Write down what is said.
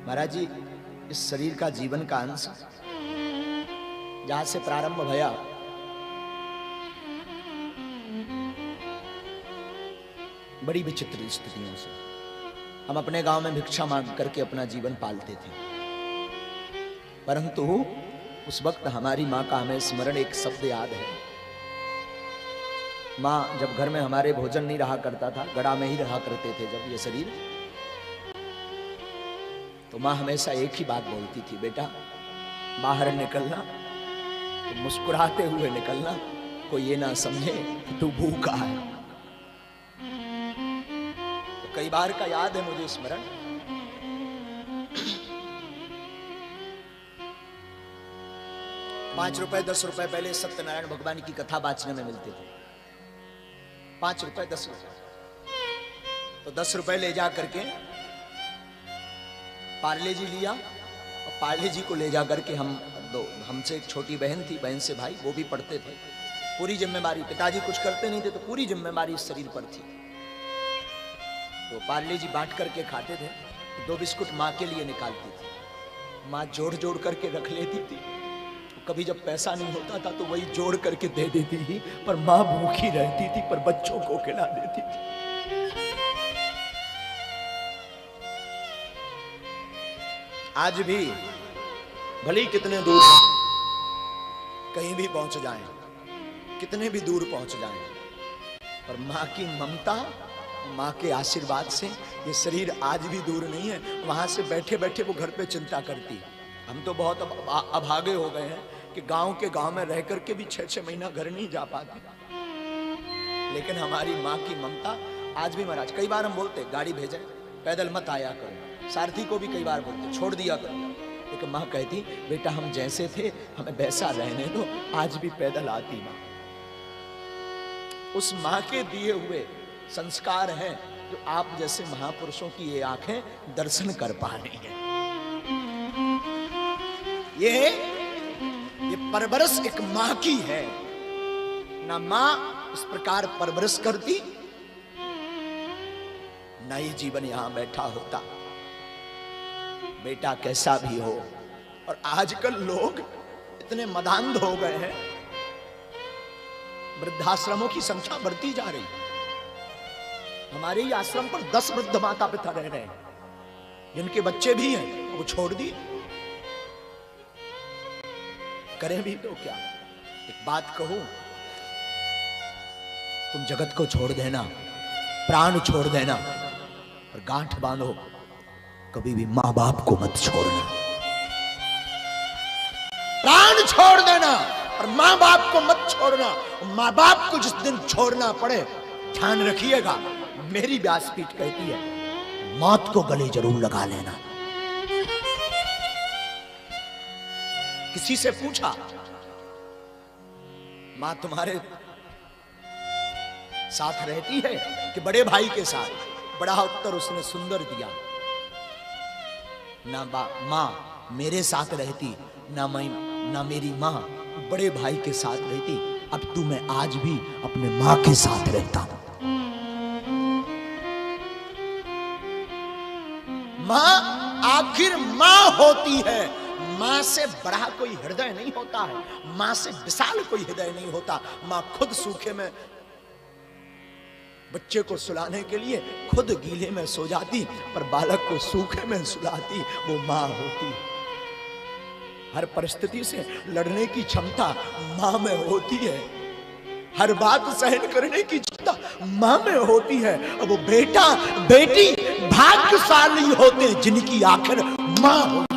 महाराज जी, इस शरीर का जीवन का अंश जहां से प्रारंभ भया, बड़ी विचित्र स्थितियों से हम अपने गांव में भिक्षा मांग करके अपना जीवन पालते थे। परंतु उस वक्त हमारी माँ का हमें स्मरण एक शब्द याद है। माँ जब घर में हमारे भोजन नहीं रहा करता था, गड़ा में ही रहा करते थे जब ये शरीर, तो माँ हमेशा एक ही बात बोलती थी, बेटा बाहर निकलना तो मुस्कुराते हुए निकलना, कोई ये ना समझे कि तू भूखा है। तो कई बार का याद है मुझे स्मरण। ₹5 ₹10 पहले सत्यनारायण भगवान की कथा बांचने में मिलते थे। ₹5 ₹10। तो ₹10 ले जा करके पार्ले जी लिया, और पार्ले जी को ले जा करके हमसे एक छोटी बहन थी, बहन से भाई, वो भी पढ़ते थे। पूरी जिम्मेदारी, पिताजी कुछ करते नहीं थे तो पूरी जिम्मेदारी इस शरीर पर थी। तो पार्ले जी बांट करके खाते थे। 2 बिस्कुट माँ के लिए निकालती थी। माँ जोड़ जोड़ करके रख लेती थी। तो कभी जब पैसा नहीं होता था तो वही जोड़ करके दे देती थी, पर माँ भूखी रहती थी, पर बच्चों को खिला देती थी। आज भी भले कितने दूर कहीं भी पहुंच जाएं, कितने भी दूर पहुंच जाएं, पर माँ की ममता, माँ के आशीर्वाद से ये शरीर आज भी दूर नहीं है। वहां से बैठे बैठे वो घर पे चिंता करती है। हम तो बहुत अभागे हो गए हैं कि गांव में रह करके भी 6-6 महीना घर नहीं जा पाते, लेकिन हमारी माँ की ममता आज भी। महाराज कई बार हम बोलते गाड़ी भेजें, पैदल मत आया करो। सारथी को भी कई बार बोलते छोड़ दिया करो, लेकिन माँ कहती बेटा हम जैसे थे हमें वैसा रहने दो। आज भी पैदल आती माँ। उस माँ के दिए हुए संस्कार हैं जो आप जैसे महापुरुषों की ये आंखें दर्शन कर पा रही हैं। ये परवरिश एक माँ की है ना। माँ इस प्रकार परवरिश करती ना, ये जीवन यहां बैठा होता। बेटा कैसा भी हो। और आजकल लोग इतने मदान्ध हो गए हैं, वृद्धाश्रमों की संख्या बढ़ती जा रही है। हमारे ही आश्रम पर 10 वृद्ध माता पिता रह रहे हैं, जिनके बच्चे भी हैं, वो छोड़ दिए। करें भी तो क्या। एक बात कहूं, तुम जगत को छोड़ देना, प्राण छोड़ देना, और गांठ बांधो, कभी भी मां बाप को मत छोड़ना। प्राण छोड़ देना और मां बाप को मत छोड़ना। मां बाप को जिस दिन छोड़ना पड़े, ध्यान रखिएगा, मेरी व्यासपीठ कहती है मौत को गले जरूर लगा लेना। किसी से पूछा, मां तुम्हारे साथ रहती है कि बड़े भाई के साथ? बड़ा उत्तर उसने सुंदर दिया, ना मां मेरे साथ रहती, ना मेरी मां बड़े भाई के साथ रहती। अब तू मैं आज भी अपने मां के साथ रहता हूं। मां आखिर मां होती है। मां से बड़ा कोई हृदय नहीं होता है, मां से विशाल कोई हृदय नहीं होता। मां खुद सूखे में बच्चे को सुलाने के लिए खुद गीले में सो जाती, पर बालक को सूखे में सुलाती, वो मां होती। हर परिस्थिति से लड़ने की क्षमता मां में होती है। हर बात सहन करने की क्षमता मां में होती है। अब वो बेटा बेटी भाग्यशाली होते जिनकी आखिर मां होती।